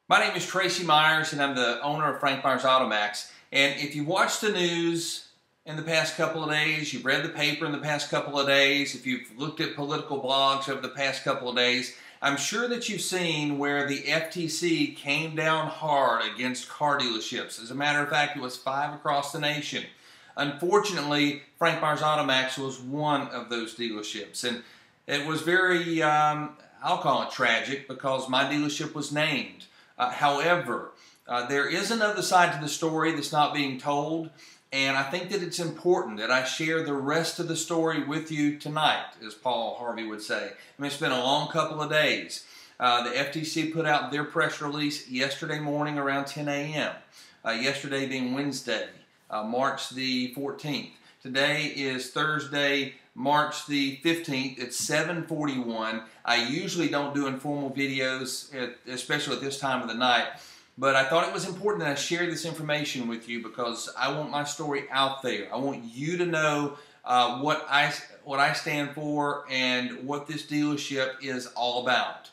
My name is Tracy Myers, and I'm the owner of Frank Myers Auto Maxx. And if you've watched the news in the past couple of days, you've read the paper in the past couple of days, if you've looked at political blogs over the past couple of days, I'm sure that you've seen where the FTC came down hard against car dealerships. As a matter of fact, it was 5 across the nation. Unfortunately, Frank Myers Auto Maxx was one of those dealerships. And it was very, I'll call it tragic, because my dealership was named. However, there is another side to the story that's not being told, and I think that it's important that I share the rest of the story with you tonight, as Paul Harvey would say. I mean, it's been a long couple of days. The FTC put out their press release yesterday morning around 10 a.m., yesterday being Wednesday, March the 14th. Today is Thursday, March the 15th. It's 7:41. I usually don't do informal videos, especially at this time of the night, but I thought it was important that I share this information with you because I want my story out there. I want you to know what I stand for and what this dealership is all about.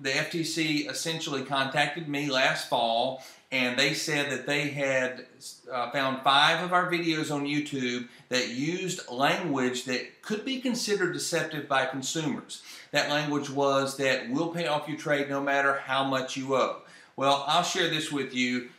The FTC essentially contacted me last fall, and they said that they had found 5 of our videos on YouTube that used language that could be considered deceptive by consumers. That language was that we'll pay off your trade no matter how much you owe. Well, I'll share this with you.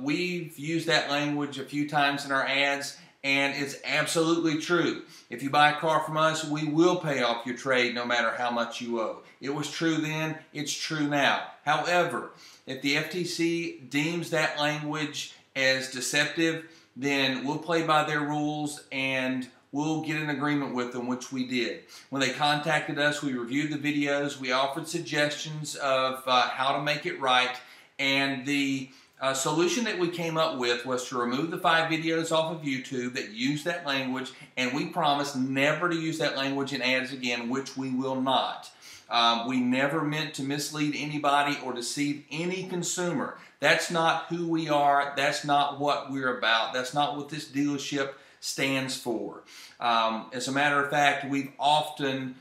We've used that language a few times in our ads, and it's absolutely true. If you buy a car from us, we will pay off your trade no matter how much you owe. It was true then, it's true now. However, if the FTC deems that language as deceptive, then we'll play by their rules and we'll get an agreement with them, which we did. When they contacted us, we reviewed the videos, we offered suggestions of how to make it right, and the solution that we came up with was to remove the 5 videos off of YouTube that use that language, and we promised never to use that language in ads again, which we will not. We never meant to mislead anybody or deceive any consumer. That's not who we are. That's not what we're about. That's not what this dealership stands for. As a matter of fact, I've often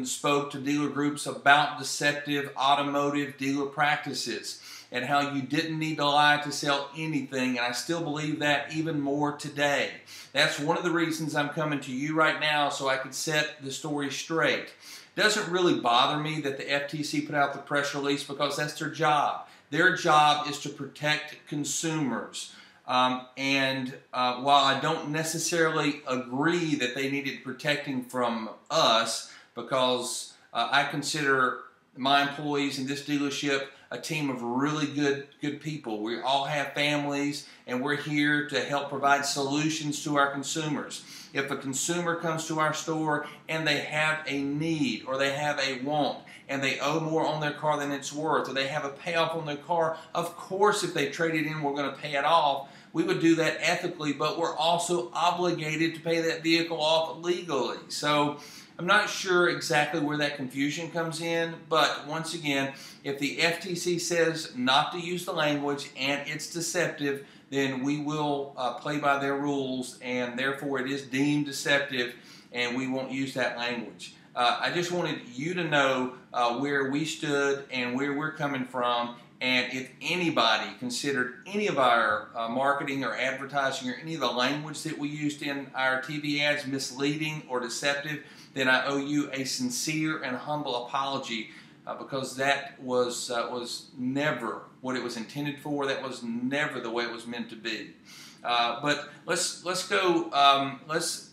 spoke to dealer groups about deceptive automotive dealer practices and how you didn't need to lie to sell anything, and I still believe that even more today. That's one of the reasons I'm coming to you right now, so I could set the story straight. It doesn't really bother me that the FTC put out the press release because that's their job. Their job is to protect consumers. While I don't necessarily agree that they needed protecting from us, because I consider my employees in this dealership a team of really good people. We all have families, and we're here to help provide solutions to our consumers. If a consumer comes to our store and they have a need or they have a want and they owe more on their car than it's worth, or they have a payoff on their car, of course if they trade it in, we're going to pay it off. We would do that ethically, but we're also obligated to pay that vehicle off legally. So I'm not sure exactly where that confusion comes in, but once again, if the FTC says not to use the language and it's deceptive, then we will play by their rules, and therefore it is deemed deceptive, and we won't use that language. I just wanted you to know where we stood and where we're coming from, and if anybody considered any of our marketing or advertising or any of the language that we used in our TV ads misleading or deceptive, then I owe you a sincere and humble apology, because that was never what it was intended for. That was never the way it was meant to be. But let's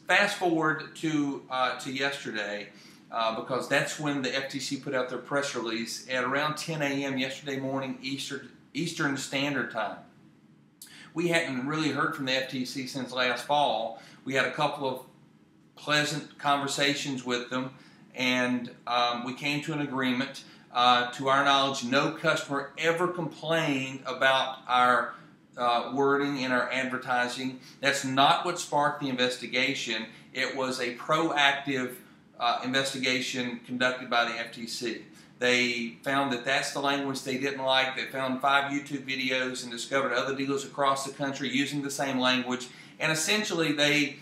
fast forward to yesterday, because that's when the FTC put out their press release at around 10 a.m. yesterday morning Eastern Standard Time. We hadn't really heard from the FTC since last fall. We had a couple of pleasant conversations with them, and we came to an agreement. To our knowledge, no customer ever complained about our wording in our advertising. That's not what sparked the investigation. It was a proactive investigation conducted by the FTC. They found that that's the language they didn't like. They found 5 YouTube videos and discovered other dealers across the country using the same language, and essentially they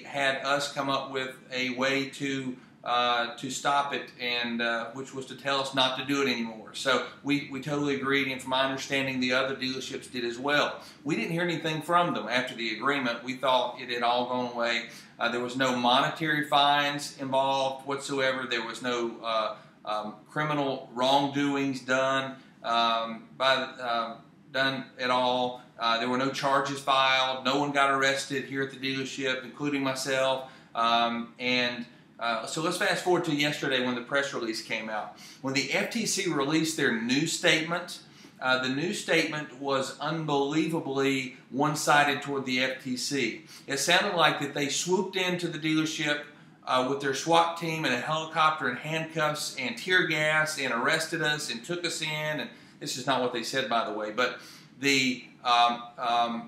had us come up with a way to to stop it, and which was to tell us not to do it anymore. So we totally agreed, and from my understanding, the other dealerships did as well. We didn't hear anything from them after the agreement. We thought it had all gone away. There was no monetary fines involved whatsoever. There was no criminal wrongdoings done done at all. There were no charges filed. No one got arrested here at the dealership, including myself. So let's fast forward to yesterday when the press release came out. When the FTC released their news statement, the news statement was unbelievably one-sided toward the FTC. It sounded like that they swooped into the dealership with their SWAT team and a helicopter and handcuffs and tear gas and arrested us and took us in. And this is not what they said, by the way, but the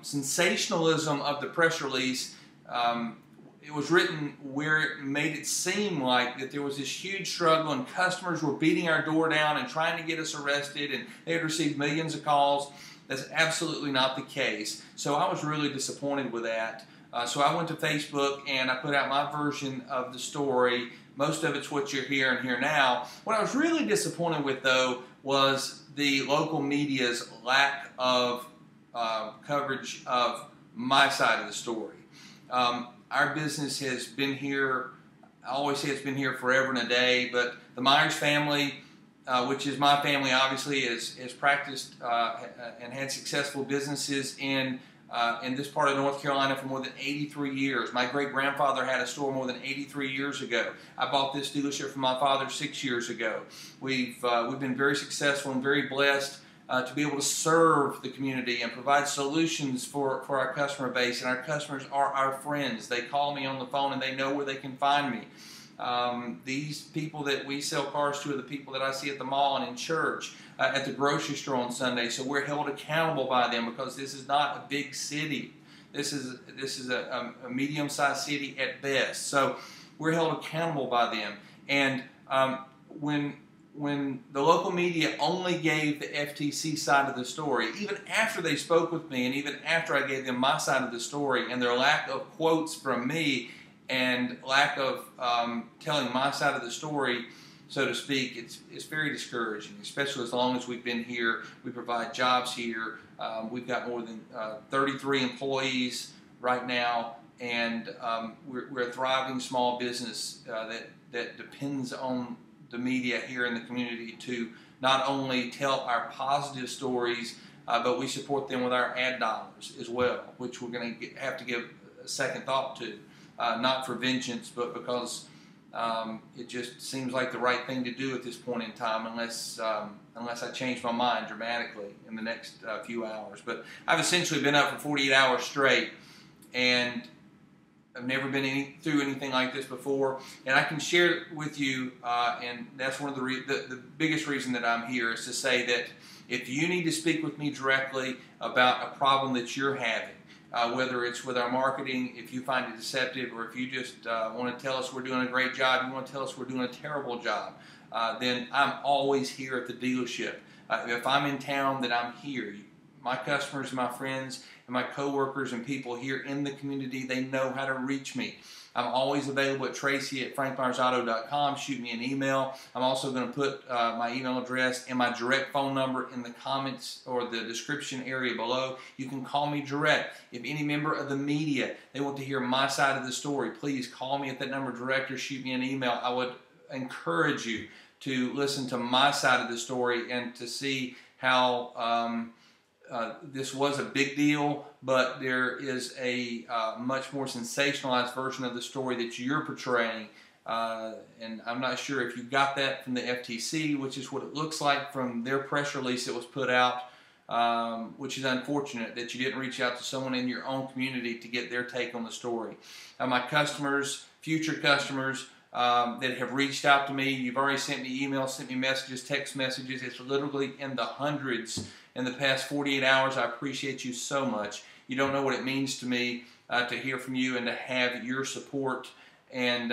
sensationalism of the press release, it was written where it made it seem like that there was this huge struggle and customers were beating our door down and trying to get us arrested, and they had received millions of calls. That's absolutely not the case. So I was really disappointed with that. So I went to Facebook and I put out my version of the story. Most of it's what you're hearing here now. What I was really disappointed with, though, was the local media's lack of coverage of my side of the story. Our business has been here, I always say it's been here forever and a day, but the Myers family, which is my family, obviously, has practiced and had successful businesses in this part of North Carolina for more than 83 years. My great-grandfather had a store more than 83 years ago. I bought this dealership from my father 6 years ago. We've been very successful and very blessed to be able to serve the community and provide solutions for our customer base. And our customers are our friends. They call me on the phone and they know where they can find me. These people that we sell cars to are the people that I see at the mall and in church, at the grocery store on Sunday. So we're held accountable by them because this is not a big city. This is a medium-sized city at best. So we're held accountable by them. And when the local media only gave the FTC side of the story, even after they spoke with me and even after I gave them my side of the story, and their lack of quotes from me and lack of telling my side of the story, so to speak, it's very discouraging, especially as long as we've been here. We provide jobs here. We've got more than 33 employees right now, and we're a thriving small business that depends on the media here in the community to not only tell our positive stories, but we support them with our ad dollars as well, which we're going to have to give a second thought to, not for vengeance, but because it just seems like the right thing to do at this point in time, unless I change my mind dramatically in the next few hours. But I've essentially been up for 48 hours straight, and I've never been through anything like this before, and I can share with you, and that's one of the biggest reason that I'm here, is to say that if you need to speak with me directly about a problem that you're having, whether it's with our marketing, if you find it deceptive, or if you just want to tell us we're doing a great job, you want to tell us we're doing a terrible job, then I'm always here at the dealership. If I'm in town, then I'm here. My customers and my friends and my coworkers and people here in the community, they know how to reach me. I'm always available at Tracy at frankmyersauto.com. Shoot me an email. I'm also going to put my email address and my direct phone number in the comments or the description area below. You can call me direct. If any member of the media, they want to hear my side of the story, please call me at that number direct or shoot me an email. I would encourage you to listen to my side of the story and to see how this was a big deal, but there is a much more sensationalized version of the story that you're portraying. And I'm not sure if you got that from the FTC, which is what it looks like from their press release that was put out, which is unfortunate that you didn't reach out to someone in your own community to get their take on the story. My customers, future customers, that have reached out to me, you've already sent me emails, sent me messages, text messages. It's literally in the hundreds in the past 48 hours. I appreciate you so much. You don't know what it means to me to hear from you and to have your support. And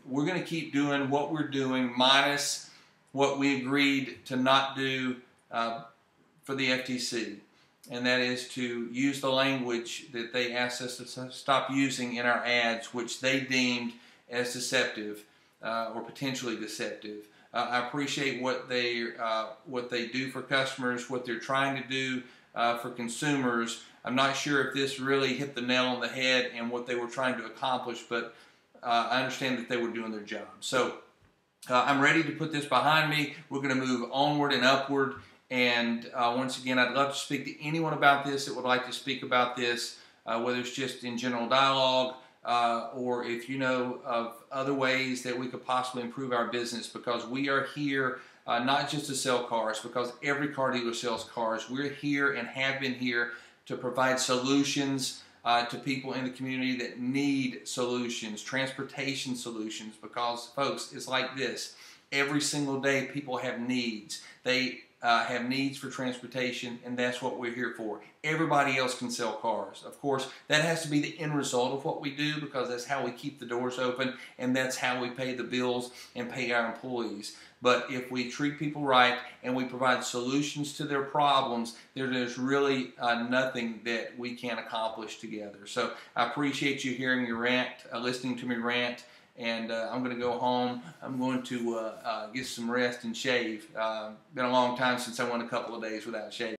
we're going to keep doing what we're doing, minus what we agreed to not do for the FTC. And that is to use the language that they asked us to stop using in our ads, which they deemed as deceptive. or potentially deceptive. I appreciate what they do for customers, what they're trying to do for consumers. I'm not sure if this really hit the nail on the head and what they were trying to accomplish, but I understand that they were doing their job. So I'm ready to put this behind me. We're going to move onward and upward. And once again, I'd love to speak to anyone about this that would like to speak about this, whether it's just in general dialogue or if you know of other ways that we could possibly improve our business, because we are here not just to sell cars, because every car dealer sells cars. We're here and have been here to provide solutions to people in the community that need solutions, transportation solutions, because, folks, it's like this. Every single day people have needs. They have needs for transportation, and that's what we're here for. Everybody else can sell cars. Of course, that has to be the end result of what we do, because that's how we keep the doors open, and that's how we pay the bills and pay our employees. But if we treat people right and we provide solutions to their problems, there's really nothing that we can't accomplish together. So I appreciate you hearing your rant, listening to me rant. And I'm going to go home. I'm going to get some rest and shave. Been a long time since I went a couple of days without shaving.